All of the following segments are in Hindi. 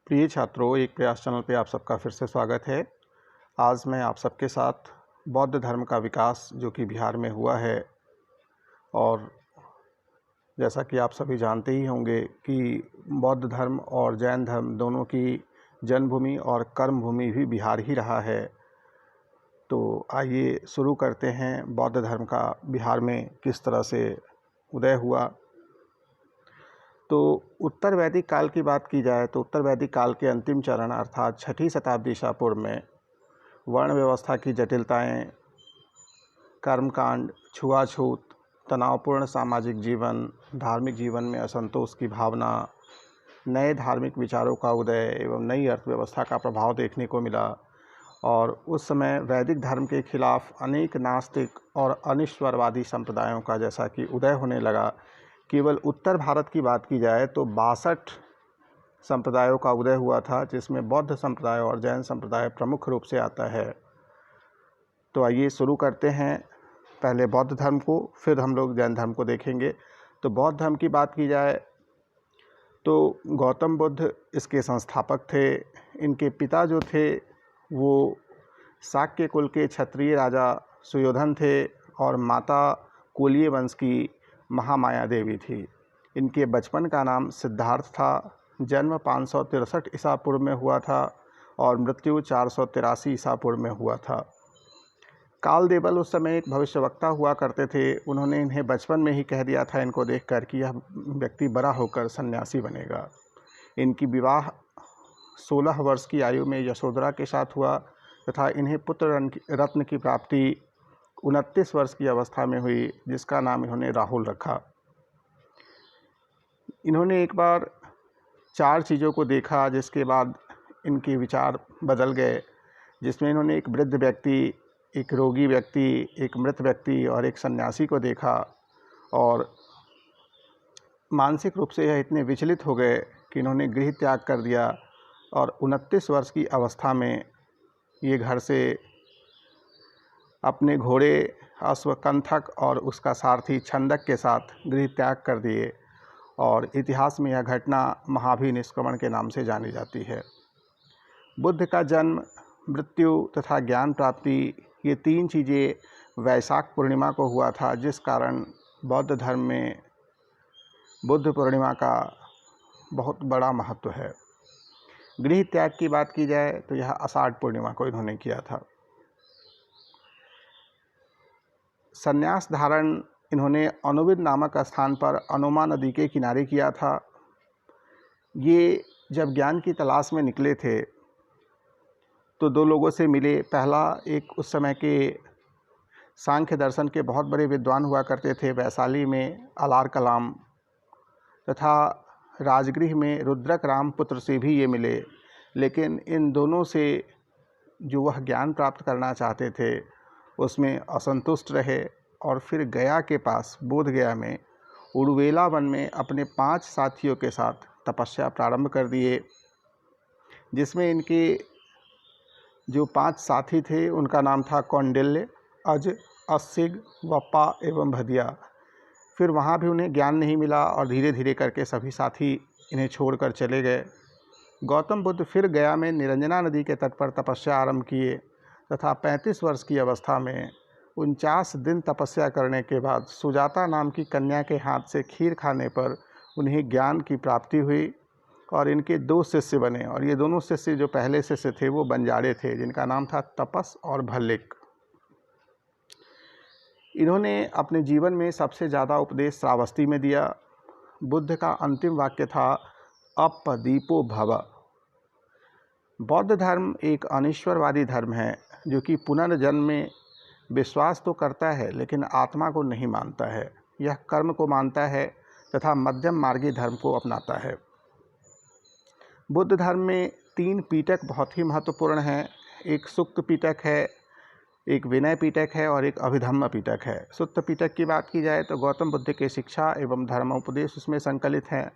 प्रिय छात्रों, एक प्रयास चैनल पे आप सबका फिर से स्वागत है। आज मैं आप सबके साथ बौद्ध धर्म का विकास जो कि बिहार में हुआ है, और जैसा कि आप सभी जानते ही होंगे कि बौद्ध धर्म और जैन धर्म दोनों की जन्मभूमि और कर्मभूमि भी बिहार ही रहा है। तो आइए शुरू करते हैं बौद्ध धर्म का बिहार में किस तरह से उदय हुआ। तो उत्तर वैदिक काल की बात की जाए तो उत्तर वैदिक काल के अंतिम चरण अर्थात 6ठी शताब्दी ईसा पूर्व में वर्ण व्यवस्था की जटिलताएं, कर्मकांड, छुआछूत, तनावपूर्ण सामाजिक जीवन, धार्मिक जीवन में असंतोष की भावना, नए धार्मिक विचारों का उदय एवं नई अर्थव्यवस्था का प्रभाव देखने को मिला। और उस समय वैदिक धर्म के खिलाफ अनेक नास्तिक और अनिश्वरवादी संप्रदायों का जैसा कि उदय होने लगा। केवल उत्तर भारत की बात की जाए तो 62 संप्रदायों का उदय हुआ था, जिसमें बौद्ध संप्रदाय और जैन संप्रदाय प्रमुख रूप से आता है। तो आइए शुरू करते हैं पहले बौद्ध धर्म को, फिर हम लोग जैन धर्म को देखेंगे। तो बौद्ध धर्म की बात की जाए तो गौतम बुद्ध इसके संस्थापक थे। इनके पिता जो थे वो शाक्य कुल के क्षत्रिय राजा सुयोधन थे और माता कोलिय वंश की महामाया देवी थी। इनके बचपन का नाम सिद्धार्थ था। जन्म 563 ईसा पूर्व में हुआ था और मृत्यु 483 ईसा पूर्व में हुआ था। कालदेवल उस समय एक भविष्यवक्ता हुआ करते थे। उन्होंने इन्हें बचपन में ही कह दिया था इनको देखकर कि यह व्यक्ति बड़ा होकर सन्यासी बनेगा। इनकी विवाह 16 वर्ष की आयु में यशोधरा के साथ हुआ तथा इन्हें पुत्र रत्न की प्राप्ति 29 वर्ष की अवस्था में हुई, जिसका नाम इन्होंने राहुल रखा। इन्होंने एक बार 4 चीज़ों को देखा, जिसके बाद इनके विचार बदल गए, जिसमें इन्होंने एक वृद्ध व्यक्ति, एक रोगी व्यक्ति, एक मृत व्यक्ति और एक सन्यासी को देखा। और मानसिक रूप से यह इतने विचलित हो गए कि इन्होंने गृह त्याग कर दिया और 29 वर्ष की अवस्था में ये घर से अपने घोड़े अश्वकंथक और उसका सारथी छंदक के साथ गृह त्याग कर दिए। और इतिहास में यह घटना महाभिनिष्क्रमण के नाम से जानी जाती है। बुद्ध का जन्म, मृत्यु तथा ज्ञान प्राप्ति, ये 3 चीज़ें वैशाख पूर्णिमा को हुआ था, जिस कारण बौद्ध धर्म में बुद्ध पूर्णिमा का बहुत बड़ा महत्व है। गृह त्याग की बात की जाए तो यह आषाढ़ पूर्णिमा को इन्होंने किया था। संन्यास धारण इन्होंने अनुविद नामक स्थान पर अनुमा नदी के किनारे किया था। ये जब ज्ञान की तलाश में निकले थे तो 2 लोगों से मिले। पहला एक उस समय के सांख्य दर्शन के बहुत बड़े विद्वान हुआ करते थे, वैशाली में अलार कलाम, तथा राजगृह में रुद्रक राम पुत्र से भी ये मिले। लेकिन इन दोनों से जो वह ज्ञान प्राप्त करना चाहते थे उसमें असंतुष्ट रहे और फिर गया के पास बोध गया में उड़वेला वन में अपने 5 साथियों के साथ तपस्या प्रारंभ कर दिए, जिसमें इनके जो 5 साथी थे उनका नाम था कौंडिल्य, अज, असिग, वप्पा एवं भदिया। फिर वहाँ भी उन्हें ज्ञान नहीं मिला और धीरे धीरे करके सभी साथी इन्हें छोड़कर चले गए। गौतम बुद्ध फिर गया में निरंजना नदी के तट पर तपस्या आरंभ किए तथा 35 वर्ष की अवस्था में 49 दिन तपस्या करने के बाद सुजाता नाम की कन्या के हाथ से खीर खाने पर उन्हें ज्ञान की प्राप्ति हुई और इनके 2 शिष्य बने। और ये दोनों शिष्य जो पहले शिष्य थे वो बंजारे थे, जिनका नाम था तपस और भल्लिक। इन्होंने अपने जीवन में सबसे ज़्यादा उपदेश श्रावस्ती में दिया। बुद्ध का अंतिम वाक्य था अपदीपो भव। बौद्ध धर्म एक अनिश्वरवादी धर्म है जो कि पुनर्जन्म में विश्वास तो करता है लेकिन आत्मा को नहीं मानता है। यह कर्म को मानता है तथा मध्यम मार्गी धर्म को अपनाता है। बुद्ध धर्म में 3 पीटक बहुत ही महत्वपूर्ण हैं। एक सुक्त पीटक है, एक विनय पीटक है और एक अभिधम्म पीटक है। सुक्त पीटक की बात की जाए तो गौतम बुद्ध के शिक्षा एवं धर्मोपदेश उसमें संकलित हैं।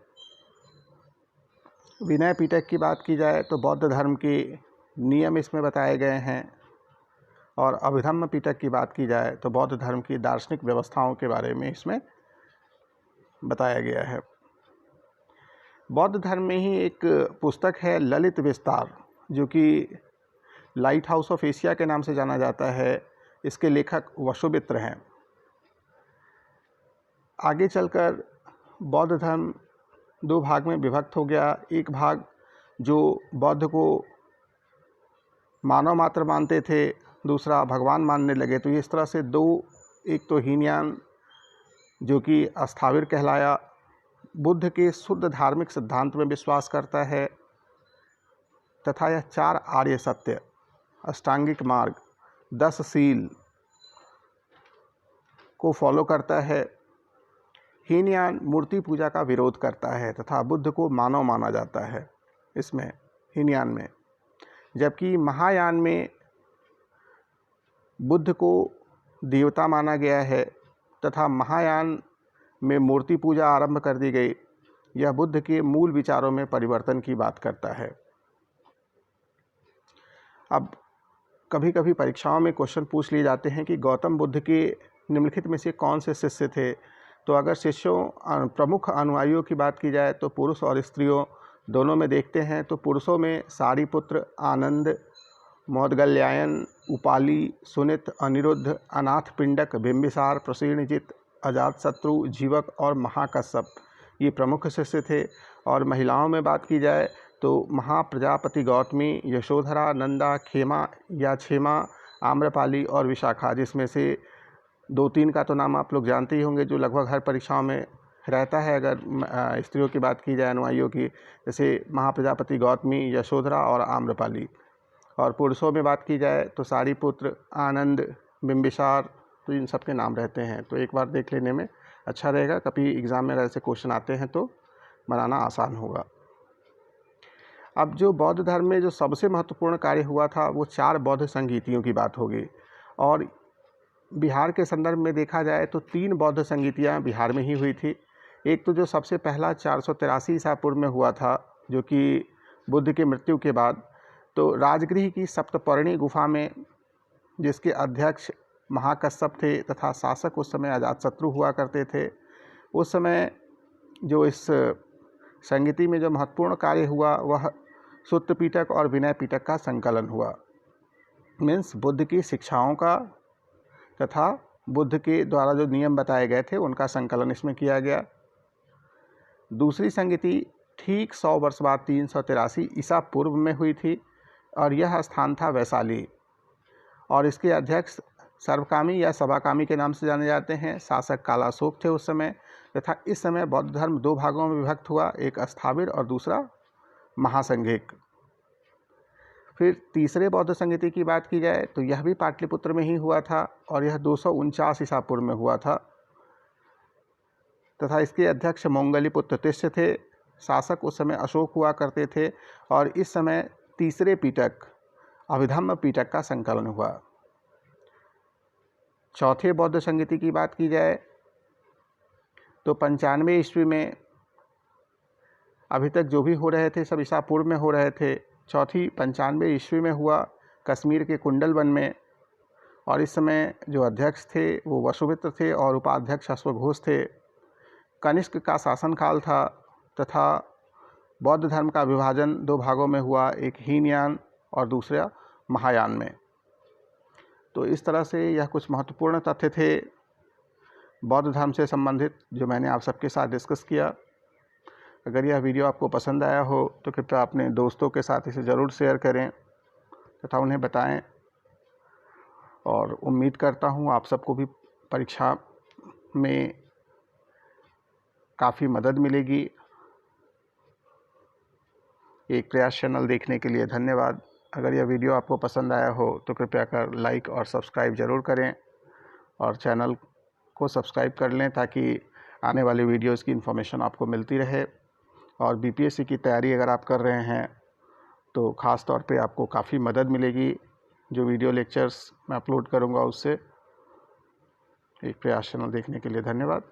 विनय पीटक की बात की जाए तो बौद्ध धर्म के नियम इसमें बताए गए हैं। और अभिधम्म पीटक की बात की जाए तो बौद्ध धर्म की दार्शनिक व्यवस्थाओं के बारे में इसमें बताया गया है। बौद्ध धर्म में ही एक पुस्तक है ललित विस्तार, जो कि लाइट हाउस ऑफ एशिया के नाम से जाना जाता है। इसके लेखक वसुमित्र हैं। आगे चलकर बौद्ध धर्म दो भाग में विभक्त हो गया। एक भाग जो बौद्ध को मानव मात्र मानते थे, दूसरा भगवान मानने लगे। तो इस तरह से दो, एक तो हीनयान जो कि अस्थाविर कहलाया, बुद्ध के शुद्ध धार्मिक सिद्धांत में विश्वास करता है तथा यह 4 आर्य सत्य, अष्टांगिक मार्ग, 10 शील को फॉलो करता है। हीनयान मूर्ति पूजा का विरोध करता है तथा बुद्ध को मानव माना जाता है इसमें, हीनयान में। जबकि महायान में बुद्ध को देवता माना गया है तथा महायान में मूर्ति पूजा आरंभ कर दी गई। यह बुद्ध के मूल विचारों में परिवर्तन की बात करता है। अब कभी कभी परीक्षाओं में क्वेश्चन पूछ लिए जाते हैं कि गौतम बुद्ध के निम्नलिखित में से कौन से शिष्य थे। तो अगर शिष्यों प्रमुख अनुयायियों की बात की जाए तो पुरुष और स्त्रियों दोनों में देखते हैं तो पुरुषों में सारिपुत्र, आनंद, मौदगल्यायन, उपाली, सुनित, अनिरुद्ध, अनाथपिंडक, बिंबिसार, प्रसेनजित, अजातशत्रु, जीवक और महाकश्यप ये प्रमुख शिष्य थे। और महिलाओं में बात की जाए तो महाप्रजापति गौतमी, यशोधरा, नंदा, खेमा या क्षेमा, आम्रपाली और विशाखा, जिसमें से 2-3 का तो नाम आप लोग जानते ही होंगे जो लगभग हर परीक्षाओं में रहता है। अगर स्त्रियों की बात की जाए, अनुयायियों की, जैसे महाप्रजापति गौतमी, यशोधरा और आम्रपाली। और पुरुषों में बात की जाए तो सारिपुत्र, आनंद, बिंबिसार, तो इन सब के नाम रहते हैं। तो एक बार देख लेने में अच्छा रहेगा, कभी एग्ज़ाम में ऐसे क्वेश्चन आते हैं तो बनाना आसान होगा। अब जो बौद्ध धर्म में जो सबसे महत्वपूर्ण कार्य हुआ था वो 4 बौद्ध संगीतियों की बात होगी। और बिहार के संदर्भ में देखा जाए तो 3 बौद्ध संगीतियाँ बिहार में ही हुई थी। एक तो जो सबसे पहला 483 ईसा पूर्व में हुआ था, जो कि बुद्ध की मृत्यु के बाद, तो राजगृह की सप्तपर्णी गुफा में, जिसके अध्यक्ष महाकश्यप थे तथा शासक उस समय अजातशत्रु हुआ करते थे। उस समय जो इस संगीति में जो महत्वपूर्ण कार्य हुआ वह सूत्र पिटक और विनय पिटक का संकलन हुआ। मीन्स बुद्ध की शिक्षाओं का तथा बुद्ध के द्वारा जो नियम बताए गए थे उनका संकलन इसमें किया गया। दूसरी संगीति ठीक 100 वर्ष बाद 383 ईसा पूर्व में हुई थी और यह स्थान था वैशाली। और इसके अध्यक्ष सर्वकामी या सभाकामी के नाम से जाने जाते हैं। शासक कालाशोक थे उस समय। तथा इस समय बौद्ध धर्म 2 भागों में विभक्त हुआ, एक अस्थाविर और दूसरा महासंघिक। फिर तीसरे बौद्ध संगीति की बात की जाए तो यह भी पाटलिपुत्र में ही हुआ था और यह 249 ईसा पूर्व में हुआ था तथा इसके अध्यक्ष मोंगलीपुत्र तिष्य थे। शासक उस समय अशोक हुआ करते थे और इस समय तीसरे पिटक अभिधम्म पिटक का संकलन हुआ। चौथे बौद्ध संगीति की बात की जाए तो 95 ईस्वी में, अभी तक जो भी हो रहे थे सब ईसा पूर्व में हो रहे थे, चौथी 95 ईस्वी में हुआ कश्मीर के कुंडलवन में। और इस समय जो अध्यक्ष थे वो वसुमित्र थे और उपाध्यक्ष अश्वघोष थे। कनिष्क का शासनकाल था तथा बौद्ध धर्म का विभाजन 2 भागों में हुआ, एक हीनयान और दूसरा महायान में। तो इस तरह से यह कुछ महत्वपूर्ण तथ्य थे बौद्ध धर्म से संबंधित जो मैंने आप सबके साथ डिस्कस किया। अगर यह वीडियो आपको पसंद आया हो तो कृपया अपने दोस्तों के साथ इसे ज़रूर शेयर करें तथा उन्हें बताएं। और उम्मीद करता हूँ आप सबको भी परीक्षा में काफ़ी मदद मिलेगी। एक प्रयास चैनल देखने के लिए धन्यवाद। अगर यह वीडियो आपको पसंद आया हो तो कृपया कर लाइक और सब्सक्राइब ज़रूर करें और चैनल को सब्सक्राइब कर लें ताकि आने वाली वीडियोज़ की इन्फॉर्मेशन आपको मिलती रहे। और बीपीएससी की तैयारी अगर आप कर रहे हैं तो ख़ास तौर पे आपको काफ़ी मदद मिलेगी जो वीडियो लेक्चर्स मैं अपलोड करूँगा उससे। एक प्रयास चैनल देखने के लिए धन्यवाद।